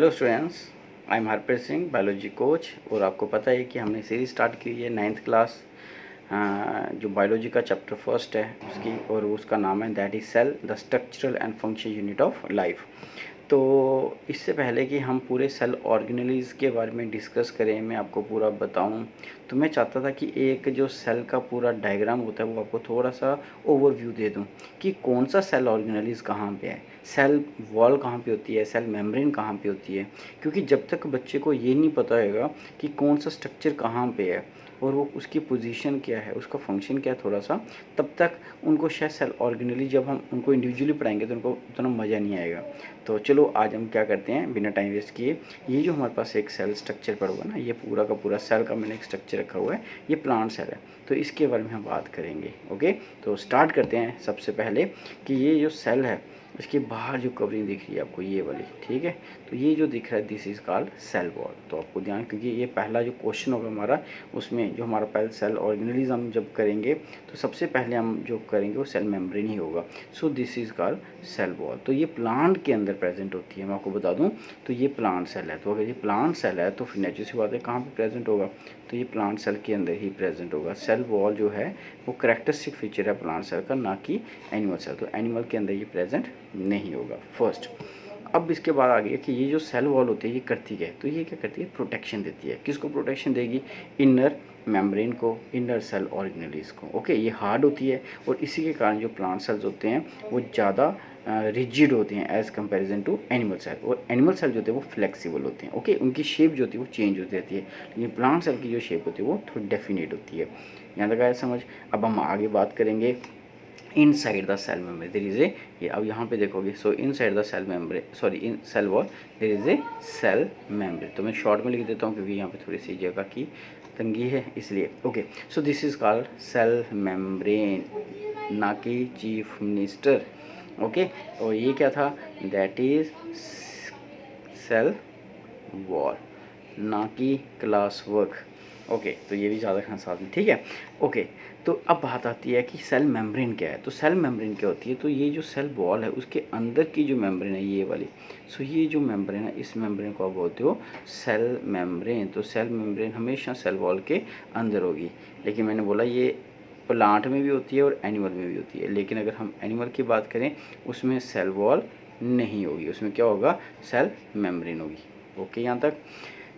Hello students, I am Harpreet Singh, biology coach. और आपको पता है कि हमने सीरीज स्टार्ट की है 9th क्लास जो बायोलॉजी का चैप्टर फर्स्ट है उसकी, और उसका नाम है that is cell the structural and function unit of life. तो इससे पहले कि हम पूरे सेल ऑर्गेनेलिज के बारे में डिस्कस करें, मैं आपको पूरा बताऊं, तो मैं चाहता था कि एक जो सेल का पूरा डायग्राम होता है वो आपको थोड़ा सा ओवरव्यू दे दूं कि कौन सा सेल ऑर्गेनेलिज कहाँ पे है, सेल वॉल कहाँ पे होती है, सेल मेम्ब्रेन कहाँ पे होती है। क्योंकि जब तक बच्चे को ये नहीं पता होगा कि कौन सा स्ट्रक्चर कहाँ पे है और वो उसकी पोजीशन क्या है, उसका फंक्शन क्या है थोड़ा सा, तब तक उनको शायद सेल ऑर्गेनेली जब हम उनको इंडिविजुअली पढ़ाएंगे तो उनको उतना मज़ा नहीं आएगा। तो चलो आज हम क्या करते हैं, बिना टाइम वेस्ट किए, ये जो हमारे पास एक सेल स्ट्रक्चर पड़ा हुआ है ना, ये पूरा का पूरा सेल का मैंने एक स्ट्रक्चर रखा हुआ है, ये प्लांट सेल है, तो इसके बारे में हम बात करेंगे। ओके, तो स्टार्ट करते हैं। सबसे पहले कि ये जो सेल है इसके बाहर जो कवरिंग दिख रही है आपको ये वाली, ठीक है, तो ये जो दिख रहा है this is called cell wall. तो आपको ध्यान, क्योंकि ये पहला जो क्वेश्चन होगा हमारा, उसमें जो हमारा पहले सेल ऑर्गेनेलिज्म हम जब करेंगे तो सबसे पहले हम जो करेंगे वो सेल मेम्ब्रेन ही होगा। So this is called cell wall. तो ये प्लांट के अंदर प्रेजेंट होती है, मैं आपको बता दूं। तो ये प्लांट सेल है, तो अगर ये प्लांट सेल है तो फिर नेचुरल सी बात है कहाँ पे प्रेजेंट होगा, तो ये प्लांट सेल के अंदर ही प्रेजेंट होगा। सेल वॉल जो है वो करेक्टरिस्टिक फीचर है प्लांट सेल का, ना कि एनिमल सेल। तो एनिमल के अंदर ये प्रेजेंट नहीं होगा फर्स्ट। अब इसके बाद आ गया कि ये जो सेल वॉल होती है ये करती क्या है, तो ये क्या करती है, प्रोटेक्शन देती है। किसको प्रोटेक्शन देगी, इनर मेम्ब्रेन को, इनर सेल ऑर्गेनेलिज को। ओके, ये हार्ड होती है और इसी के कारण जो प्लांट सेल्स होते हैं वो ज़्यादा रिजिड होते हैं as comparison to animal cell, और एनिमल सेल जो होते हैं वो फ्लेक्सिबल होते हैं। ओके, उनकी शेप जो होती है वो चेंज होती रहती है, लेकिन प्लांट सेल की जो शेप होती है वो थोड़ी डेफिनेट होती है। यहाँ तक आया समझ। अब हम आगे बात करेंगे inside the cell membrane there is a, ये अब यहाँ पे देखोगे, so inside the cell membrane, sorry in cell wall there is a cell membrane. तो मैं शॉर्ट में लिख देता हूँ क्योंकि यहाँ पे थोड़ी सी जगह की तंगी है इसलिए। Okay, so this is called cell membrane, ना कि चीफ मिनिस्टर। ओके, और ये क्या था, दैट इज सेल वॉल, ना कि क्लास वर्क। ओके, तो ये भी ज़्यादा खान साथ में, ठीक है। ओके, तो अब बात आती है कि सेल मेम्ब्रेन क्या है। तो सेल मेम्ब्रेन क्या होती है, तो ये जो सेल वॉल है उसके अंदर की जो मेम्ब्रेन है ये वाली, सो ये जो मेम्ब्रेन है इस मेम्ब्रेन को आप बोलते हो सेल मेम्ब्रेन। तो सेल मेम्ब्रेन हमेशा सेल वॉल के अंदर होगी, लेकिन मैंने बोला ये प्लांट में भी होती है और एनिमल में भी होती है, लेकिन अगर हम एनिमल की बात करें उसमें सेल वॉल नहीं होगी, उसमें क्या होगा, सेल मेम्ब्रेन होगी। ओके, यहाँ तक।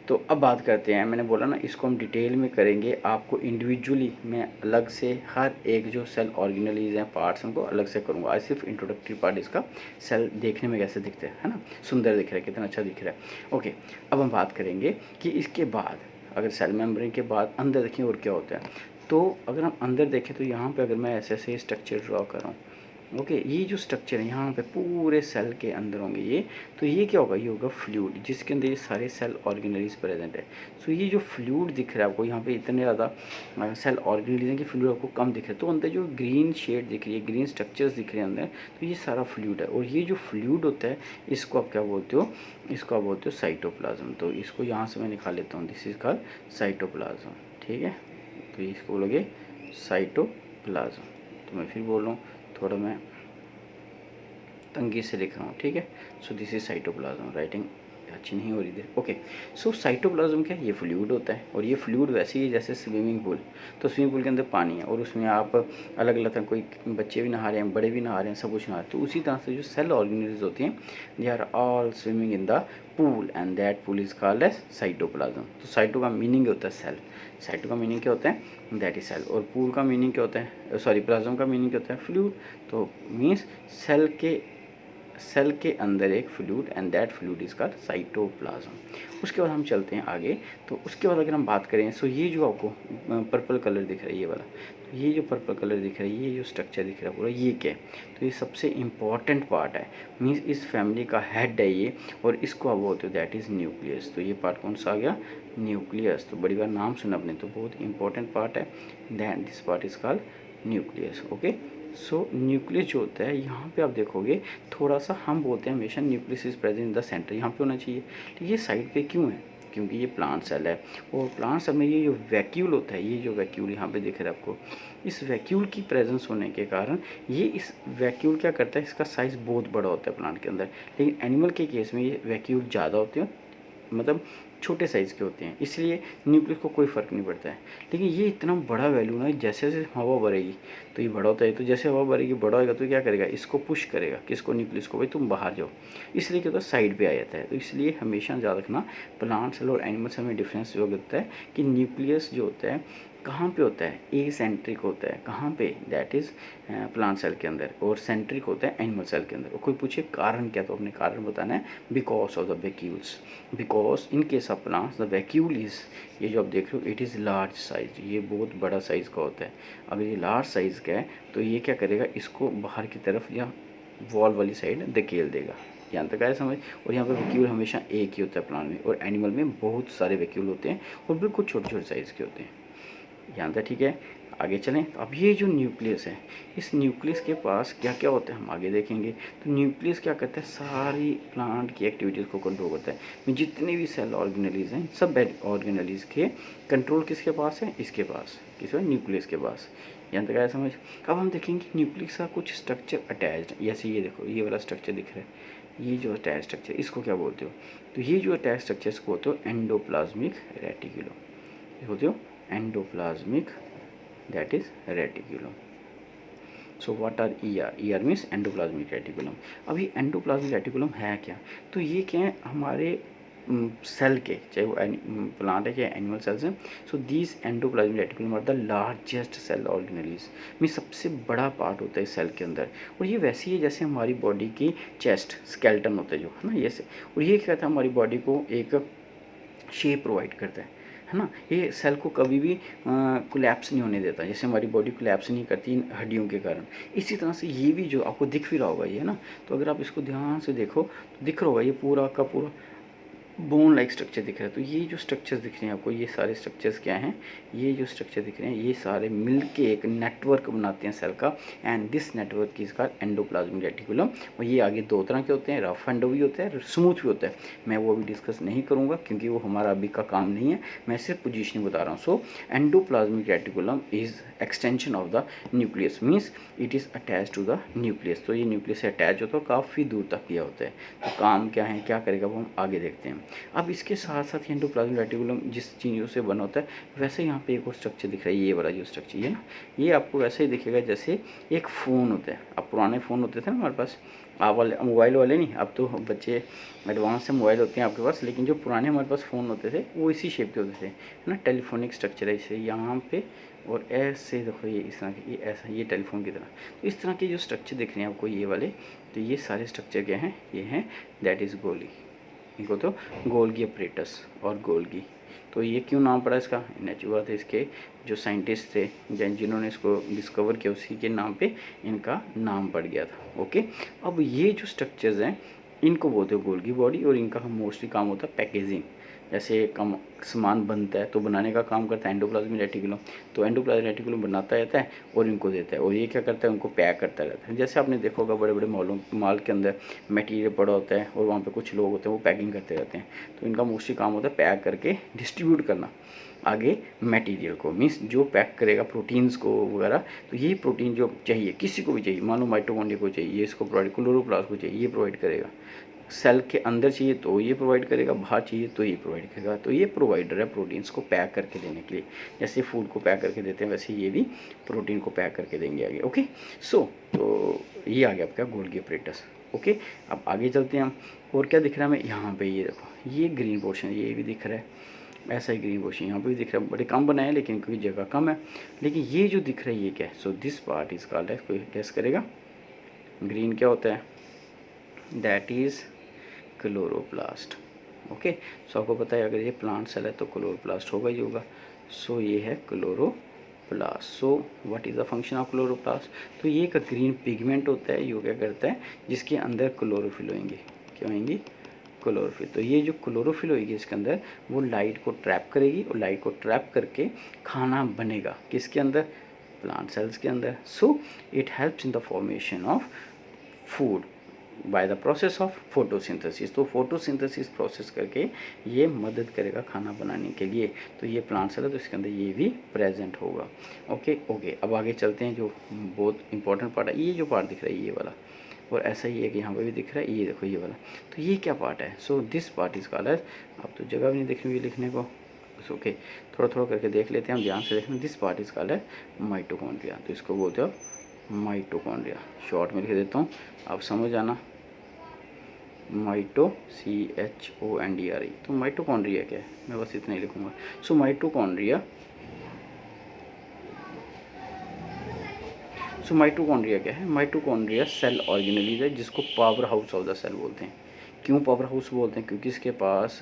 तो अब बात करते हैं, मैंने बोला ना इसको हम डिटेल में करेंगे, आपको इंडिविजुअली मैं अलग से हर एक जो सेल ऑर्गेनेलिज हैं पार्ट्स उनको अलग से करूँगा। आज सिर्फ इंट्रोडक्टरी पार्ट इसका, सेल देखने में कैसे दिखते हैं, है ना, सुंदर दिख रहा है, कितना अच्छा दिख रहा है। ओके, अब हम बात करेंगे कि इसके बाद अगर सेल मेम्ब्रेन के बाद अंदर देखें और क्या होता है। तो अगर हम अंदर देखें तो यहाँ पर अगर मैं ऐसे ऐसे स्ट्रक्चर ड्रॉ करूँ, ओके, ये जो स्ट्रक्चर है यहाँ पे पूरे सेल के अंदर होंगे ये, तो ये क्या होगा, ये होगा फ्लूइड, जिसके अंदर ये सारे सेल ऑर्गेनेलिज प्रेजेंट है। सो ये जो फ्लूइड दिख रहा है आपको यहाँ पे, इतने ज़्यादा सेल ऑर्गेनेलिज की फ्लूइड आपको कम दिख रहा है, तो अंदर जो ग्रीन शेड दिख रही है, ग्रीन स्ट्रक्चर्स दिख रहे हैं अंदर, तो ये सारा फ्लूइड है। और ये जो फ्लूइड होता है इसको आप क्या बोलते हो, इसको आप बोलते हो साइटोप्लाज्म। तो इसको यहाँ से मैं निकाल लेता हूँ, दिस इज कॉल्ड साइटोप्लाज्म, ठीक है। तो इसको बोलोगे साइटोप्लाज्म। तो मैं फिर बोल रहा हूँ, थोड़ा मैं तंगी से लिख रहा हूँ, ठीक है। So this is cytoplasm, writing अच्छी नहीं हो रही थी। ओके, सो साइटोप्लाज्म क्या है, ये फ्लूइड होता है, और ये फ्लूइड वैसे ही जैसे स्विमिंग पूल, तो स्विमिंग पूल के अंदर पानी है और उसमें आप अलग अलग तरह, कोई बच्चे भी नहा रहे हैं, बड़े भी नहा रहे हैं, सब कुछ नहा रहे हैं, तो उसी तरह से जो सेल ऑर्गेनेल्स होती हैं they are all swimming in the pool and that pool is called as cytoplasm. तो साइटो का मीनिंग होता है सेल, साइटो का मीनिंग क्या होता है, दैट इज सेल, और पूल का मीनिंग क्या होता है, सॉरी प्लाज्म का मीनिंग क्या होता है, फ्लूइड। तो मीन्स सेल के अंदर एक fluid and that fluid is called cytoplasm. उसके बाद हम चलते हैं आगे। तो उसके बाद अगर हम बात करें, सो ये जो आपको पर्पल कलर दिख रहा है ये वाला, तो ये जो पर्पल कलर दिख रहा है, ये जो स्ट्रक्चर दिख रहा है पूरा, ये क्या है, तो ये सबसे इम्पॉर्टेंट पार्ट है, मीन्स इस फैमिली का हेड है ये, और इसको आप बोलते हो दैट इज़ न्यूक्लियस। तो ये पार्ट कौन सा आ गया, न्यूक्लियस। तो बड़ी बार नाम सुना आपने, तो बहुत इंपॉर्टेंट पार्ट है, then this part is called nucleus. Okay, so nucleus जो होता है यहाँ पे आप देखोगे थोड़ा सा, हम बोलते हैं हमेशा nucleus is present in the centre, यहाँ पे होना चाहिए, तो ये साइड पे क्यों है, क्योंकि ये प्लांट सेल है। और प्लांट सेल में ये जो वैक्यूल होता है, ये जो वैक्यूल यहाँ पे दिख रहा है आपको, इस वैक्यूल की प्रेजेंस होने के कारण ये इस वैक्यूल क्या करता है, इसका साइज़ बहुत बड़ा होता है प्लांट के अंदर। लेकिन एनिमल के केस में ये वैक्यूल ज़्यादा होते हैं, मतलब छोटे साइज़ के होते हैं, इसलिए न्यूक्लियस को कोई फ़र्क नहीं पड़ता है। लेकिन ये इतना बड़ा वैल्यू ना, जैसे जैसे हवा बढ़ेगी तो ये बड़ा होता है, तो जैसे हवा बढ़ेगी बड़ा होगा तो क्या करेगा, इसको पुश करेगा, किसको, न्यूक्लियस को, भाई तुम बाहर जाओ, इसलिए क्या होता है, साइड पे आ जाता है। तो इसलिए हमेशा याद रखना प्लांट सेल और एनिमल सेल में डिफरेंस जो होता है कि न्यूक्लियस जो होता है कहाँ पे होता है, ए सेंट्रिक होता है, कहाँ पे, दैट इज़ प्लांट सेल के अंदर, और सेंट्रिक होता है एनिमल सेल के अंदर। और कोई पूछे कारण क्या, तो अपने कारण बताना है, because of the vacuoles, because in case of plants the vacuole is, ये जो आप देख रहे हो, इट इज़ लार्ज साइज, ये बहुत बड़ा साइज़ का होता है। अगर ये लार्ज साइज़ का है तो ये क्या करेगा, इसको बाहर की तरफ या वॉल वाली साइड धकेल देगा। यहाँ तक आया समझ। और यहाँ पे वैक्यूल हमेशा एक ही होता है प्लांट में, और एनिमल में बहुत सारे वैक्यूल होते हैं और बिल्कुल छोटे छोटे साइज़ के होते हैं। यहाँ तक ठीक है। आगे चलें। तो अब ये जो न्यूक्लियस है, इस न्यूक्लियस के पास क्या क्या होता है हम आगे देखेंगे। तो न्यूक्लियस क्या करता है, सारी प्लांट की एक्टिविटीज़ को कंट्रोल करता है। जितने भी सेल ऑर्गेनेलीज हैं, सब ऑर्गेनेलीज के कंट्रोल किसके पास है, इसके पास, किस न्यूक्लियस के पास। यहाँ तक आया समझ। अब हम देखेंगे न्यूक्लियस का कुछ स्ट्रक्चर अटैच्ड, जैसे ये देखो, ये वाला स्ट्रक्चर दिख रहा है, ये जो अटैच स्ट्रक्चर, इसको क्या बोलते हो, तो ये जो अटैच स्ट्रक्चर इसको बोलते हो एंडोप्लाज्मिक रेटिकुलम, होते हो endoplasmic, that is reticulum. So what are ER? ER means endoplasmic reticulum. अभी एंडोप्लाज्मिक रेटिकुलम है क्या, तो ये क्या है, हमारे सेल के, चाहे वो प्लांट है चाहे एनिमल सेल्स हैं, so these endoplasmic reticulum are the largest cell organelles, में सबसे बड़ा पार्ट होता है सेल के अंदर। और ये वैसे ही है जैसे हमारी बॉडी की चेस्ट, स्केलेटन होता है जो, है ना, ये से। और ये क्या कहता है, हमारी बॉडी को एक शेप प्रोवाइड करता है ना। ये सेल को कभी भी कोलैप्स नहीं होने देता, जैसे हमारी बॉडी कोलैप्स नहीं करती इन हड्डियों के कारण। इसी तरह से ये भी जो आपको दिख भी रहा होगा ये, है ना, तो अगर आप इसको ध्यान से देखो तो दिख रहा होगा ये पूरा का पूरा बोन लाइक स्ट्रक्चर दिख रहा है। तो ये जो स्ट्रक्चर्स दिख रहे हैं आपको, ये सारे स्ट्रक्चर्स क्या हैं, ये जो स्ट्रक्चर दिख रहे हैं ये सारे मिलके एक नेटवर्क बनाते हैं सेल का, and this network is called endoplasmic reticulum. और ये आगे दो तरह के होते हैं, रफ एंडो भी होता है, स्मूथ भी होता है। मैं वो अभी डिस्कस नहीं करूँगा क्योंकि वो हमारा अभी का काम नहीं है, मैं सिर्फ पोजिशन बता रहा हूँ। So endoplasmic reticulum is extension of the nucleus, means it is attach to the nucleus. तो ये न्यूक्लियस से अटैच होता है, काफ़ी दूर तक किया होता है। तो काम क्या है, क्या करेगा, वो हम आगे देखते हैं। अब इसके साथ साथ एंडोप्लाज्मिक रेटिकुलम जिस चीज़ों से बना होता है, वैसे यहाँ पे एक और स्ट्रक्चर दिख रहा है, ये वाला जो स्ट्रक्चर है ना, ये आपको वैसे ही दिखेगा जैसे एक फ़ोन होता है। अब पुराने फ़ोन होते थे ना हमारे पास, आप वाले मोबाइल वाले नहीं, अब तो बच्चे एडवांस से मोबाइल होते हैं आपके पास, लेकिन जो पुराने हमारे पास फ़ोन होते थे वो इसी शेप के होते थे, है ना। टेलीफोनिक स्ट्रक्चर है इसे यहाँ पे, और ऐसे देखो ये इस तरह के, ये ऐसा, ये टेलीफोन की तरह। तो इस तरह के जो स्ट्रक्चर दिख रहे हैं आपको ये वाले, तो ये सारे स्ट्रक्चर क्या हैं, ये हैं दैट इज़ गोली, इनको तो गोल्गी अपरेटस और गोल्गी। तो ये क्यों नाम पड़ा इसका, नेचुरल बात है, इसके जो साइंटिस्ट थे जिन्होंने इसको डिस्कवर किया उसी के नाम पे इनका नाम पड़ गया था। ओके, अब ये जो स्ट्रक्चर्स हैं इनको बोलते हैं गोल्गी बॉडी, और इनका मोस्टली काम होता है पैकेजिंग। जैसे कम सामान बनता है तो बनाने का काम करता है एंडोप्लाज्मिक रेटिकुलम, तो एंडोप्लाज्मिक रेटिकुलम बनाता रहता है और इनको देता है, और ये क्या करता है, उनको पैक करता रहता है। जैसे आपने देखा होगा बड़े बड़े मॉल के अंदर मटेरियल पड़ा होता है और वहाँ पे कुछ लोग होते हैं वो पैकिंग करते रहते हैं, तो इनका मोस्टली काम होता है पैक करके डिस्ट्रीब्यूट करना आगे मटेरियल को, मीन्स जो पैक करेगा प्रोटीन्स को वगैरह। तो ये प्रोटीन जो चाहिए किसी को भी चाहिए, मान लो माइटोकॉन्ड्रिया को चाहिए, ये इसको प्रोवाइड, क्लोरोप्लास्ट को चाहिए ये प्रोवाइड करेगा, सेल के अंदर चाहिए तो ये प्रोवाइड करेगा, बाहर चाहिए तो ये प्रोवाइड करेगा। तो ये प्रोवाइडर है प्रोटीन्स को पैक करके देने के लिए, जैसे फूड को पैक करके देते हैं वैसे ये भी प्रोटीन को पैक करके देंगे आगे। ओके, सो तो ये आ गया आपका गोल्गी अपरेटस। ओके, अब आगे चलते हैं हम। और क्या दिख रहा है हमें यहाँ पे, ये देखो ये ग्रीन पोर्शन, ये भी दिख रहा है, ऐसा ही ग्रीन पोर्शन यहाँ पे भी दिख रहा है, बड़े कम बनाए लेकिन क्योंकि जगह कम है। लेकिन ये जो दिख रहा है ये क्या है, so this part is called, कोई गेस करेगा ग्रीन क्या होता है, दैट इज़ क्लोरोप्लास्ट। ओके, सो आपको पता है अगर ये प्लांट सेल है तो क्लोरोप्लास्ट होगा ही होगा। सो ये है chloroplast. So what is the function of chloroplast, तो ये एक ग्रीन पिगमेंट होता है, ये क्या करता है, जिसके अंदर क्लोरोफिल होंगे, क्या होंगी, क्लोरोफिल। तो ये जो क्लोरोफिल होगी इसके अंदर, वो लाइट को ट्रैप करेगी, और लाइट को ट्रैप करके खाना बनेगा किसके अंदर, प्लांट सेल्स के अंदर। So it helps in the formation of food, by the process of photosynthesis. तो फोटोसिंथेसिस प्रोसेस करके ये मदद करेगा खाना बनाने के लिए। तो ये प्लांट सेल है, तो इसके अंदर ये भी प्रेजेंट होगा। ओके, अब आगे चलते हैं। जो बहुत इंपॉर्टेंट पार्ट है, ये जो पार्ट दिख रहा है ये वाला, और ऐसा ही है कि यहाँ पे भी दिख रहा है, ये देखो ये वाला। तो ये क्या पार्ट है? So this part is called as, अब तो जगह भी नहीं दिख रही है लिखने को, ओके थोड़ा थोड़ा करके देख लेते हैं हम, ध्यान से देखना। This part is called as mitochondria. तो इसको बोलते हो माइटोकॉन्ड्रिया, शॉर्ट में लिख देता हूँ, आप समझ आना। माइटो CHONDRE। तो माइटोकॉन्ड्रिया क्या है, मैं बस इतना ही लिखूँगा। सो माइटोकॉन्ड्रिया क्या है? माइटोकॉन्ड्रिया सेल ऑर्गेनेलिज है, जिसको power house of the cell बोलते हैं। क्यों पावर हाउस बोलते हैं? क्योंकि इसके पास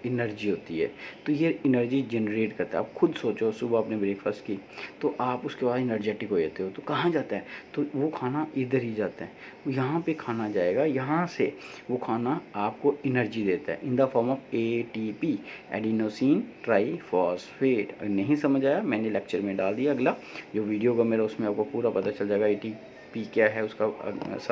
एनर्जी होती है। तो ये एनर्जी जनरेट करता है। आप खुद सोचो, सुबह आपने ब्रेकफास्ट की तो आप उसके बाद एनर्जेटिक हो जाते हो, तो कहाँ जाता है? तो वो खाना इधर ही जाता है, यहाँ पे खाना जाएगा, यहाँ से वो खाना आपको एनर्जी देता है in the form of ATP, adenosine triphosphate. अगर नहीं समझ आया, मैंने लेक्चर में डाल दिया अगला जो वीडियो का मेरा, उसमें आपको पूरा पता चल जाएगा ATP क्या है उसका।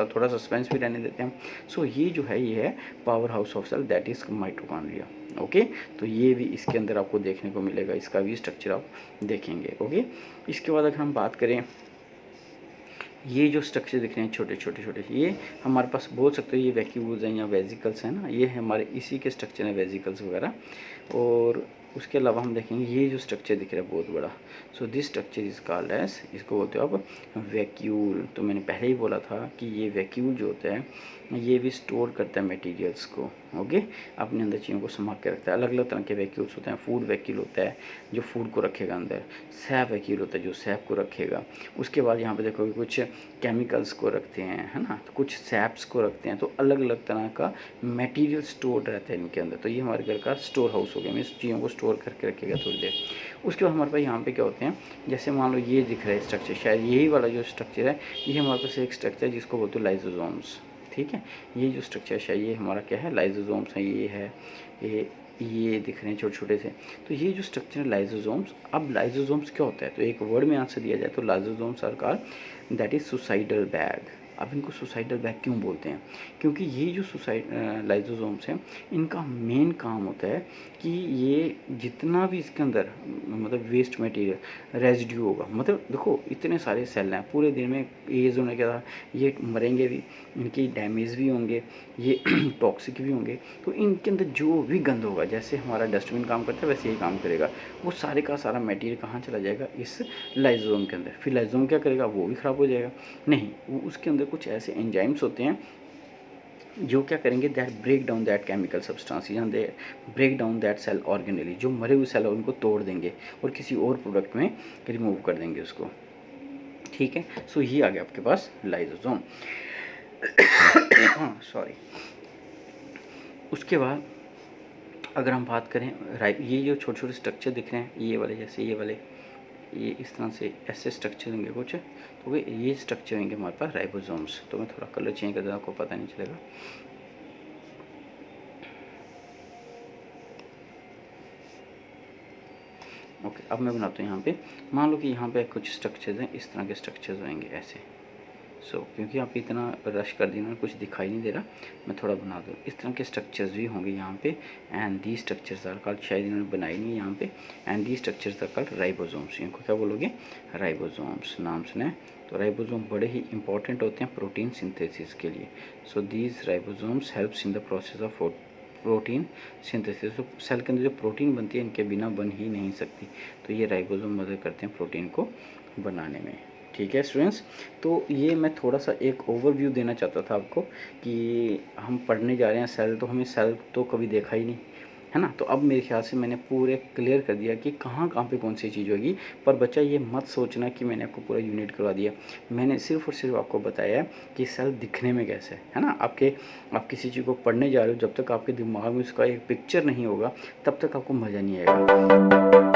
थोड़ा सस्पेंस भी रहने देते हैं। सो ये जो है, ये है power house of cell, that is mitochondria. Okay, तो ये भी इसके अंदर आपको देखने को मिलेगा, इसका भी स्ट्रक्चर आप देखेंगे। ओके, इसके बाद अगर हम बात करें, ये जो स्ट्रक्चर दिख रहे हैं छोटे छोटे, ये हमारे पास बोल सकते हो ये वैक्यूल्स हैं या वेजिकल्स हैं ना, ये हमारे इसी के स्ट्रक्चर हैं, वेजिकल्स वगैरह। और उसके अलावा हम देखेंगे ये जो स्ट्रक्चर दिख रहा है बहुत बड़ा, so this structure is called as, इसको बोलते हो आप वैक्यूल। तो मैंने पहले ही बोला था कि ये वैक्यूल जो होता है ये भी स्टोर करता है मटेरियल्स को। ओके, अपने अंदर चीज़ों को संभाल के रखता है। अलग अलग तरह के वैक्यूल्स होते हैं। फूड वैक्यूल होता है जो फूड को रखेगा अंदर, सैप वैक्यूल होता है जो सैप को रखेगा। उसके बाद यहाँ पे देखोगे कुछ केमिकल्स को रखते हैं, है ना, तो कुछ सैप्स को रखते हैं। तो अलग अलग तरह का मटेरियल स्टोर रहता है इनके अंदर। तो ये हमारे घर का स्टोर हाउस हो गया, मैं इस चीज़ों को स्टोर करके रखेगा थोड़ी देर। उसके बाद हमारे पास यहाँ पे क्या होते हैं, जैसे मान लो ये दिख रहा है स्ट्रक्चर, शायद यही वाला जो स्ट्रक्चर है, ये हमारे पास एक स्ट्रक्चर है जिसको बोलते हैं लाइसोसोम्स। ठीक है, ये जो स्ट्रक्चर है ये हमारा क्या है, लाइसोसोम्स है। ये है ये दिख रहे हैं छोटे छोटे से। तो ये जो स्ट्रक्चर है लाइसोसोम्स। अब लाइसोसोम्स क्या होता है, तो एक वर्ड में आंसर दिया जाए तो lysosomes are called that is suicidal bag. अब इनको सुसाइडल बैग क्यों बोलते हैं? क्योंकि ये जो लाइसोसोम्स हैं, इनका मेन काम होता है कि ये जितना भी इसके अंदर मतलब वेस्ट मटेरियल रेजिड्यू होगा, मतलब देखो इतने सारे सेल हैं पूरे दिन में, एज होने के बाद ये मरेंगे भी, इनकी डैमेज भी होंगे, ये टॉक्सिक भी होंगे। तो इनके अंदर जो भी गंद होगा, जैसे हमारा डस्टबिन काम करता है वैसे ही काम करेगा, वो सारे का सारा मटेरियल कहाँ चला जाएगा, इस लाइसोसोम के अंदर। फिर लाइसोसोम क्या करेगा, वो भी ख़राब हो जाएगा? नहीं, वो उसके अंदर कुछ ऐसे एंजाइम्स होते हैं जो क्या करेंगे, that break down that chemical substance, या they break down that cell organelle, जो मरे हुए सेल है उनको तोड़ देंगे और किसी और प्रोडक्ट में रिमूव कर देंगे उसको। ठीक है, सो ये आ गया आपके पास लाइसोसोम। सॉरी। उसके बाद अगर हम बात करें, ये जो छोटे छोटे स्ट्रक्चर दिख रहे हैं, ये वाले जैसे ये वाले, ये इस तरह से ऐसे स्ट्रक्चर होंगे कुछ, तो ये स्ट्रक्चर होंगे हमारे पास राइबोसोम्स। तो मैं थोड़ा कलर चेंज कर दूँ, आपको पता नहीं चलेगा। ओके, अब मैं बनाता हूँ यहाँ पे, मान लो कि यहाँ पे कुछ स्ट्रक्चर्स हैं, इस तरह के स्ट्रक्चर्स होंगे ऐसे। क्योंकि आप इतना रश कर दी ना, कुछ दिखाई नहीं दे रहा, मैं थोड़ा बना दूँ। इस तरह के स्ट्रक्चर्स भी होंगे यहाँ पे, and the structures are called, शायद इन्होंने बनाई नहीं है यहाँ पे, and the structures are called ribosomes. इनको क्या बोलोगे, राइबोसोम्स, नाम सुने। तो राइबोसोम बड़े ही इंपॉर्टेंट होते हैं प्रोटीन सिंथेसिस के लिए। So these ribosomes helps in the process of protein synthesis. तो सेल के अंदर जो प्रोटीन बनती है, इनके बिना बन ही नहीं सकती। तो ये राइबोसोम मदद करते हैं प्रोटीन को बनाने में। ठीक है स्टूडेंट्स, तो ये मैं थोड़ा सा एक ओवरव्यू देना चाहता था आपको कि हम पढ़ने जा रहे हैं सेल, तो हमें सेल तो कभी देखा ही नहीं है ना। तो अब मेरे ख्याल से मैंने पूरे क्लियर कर दिया कि कहाँ कहाँ पे कौन सी चीज़ होगी। पर बच्चा ये मत सोचना कि मैंने आपको पूरा यूनिट करवा दिया। मैंने सिर्फ और सिर्फ आपको बताया कि सेल दिखने में कैसे है ना। आप किसी चीज़ को पढ़ने जा रहे हो, जब तक आपके दिमाग में उसका एक पिक्चर नहीं होगा तब तक आपको मज़ा नहीं आएगा।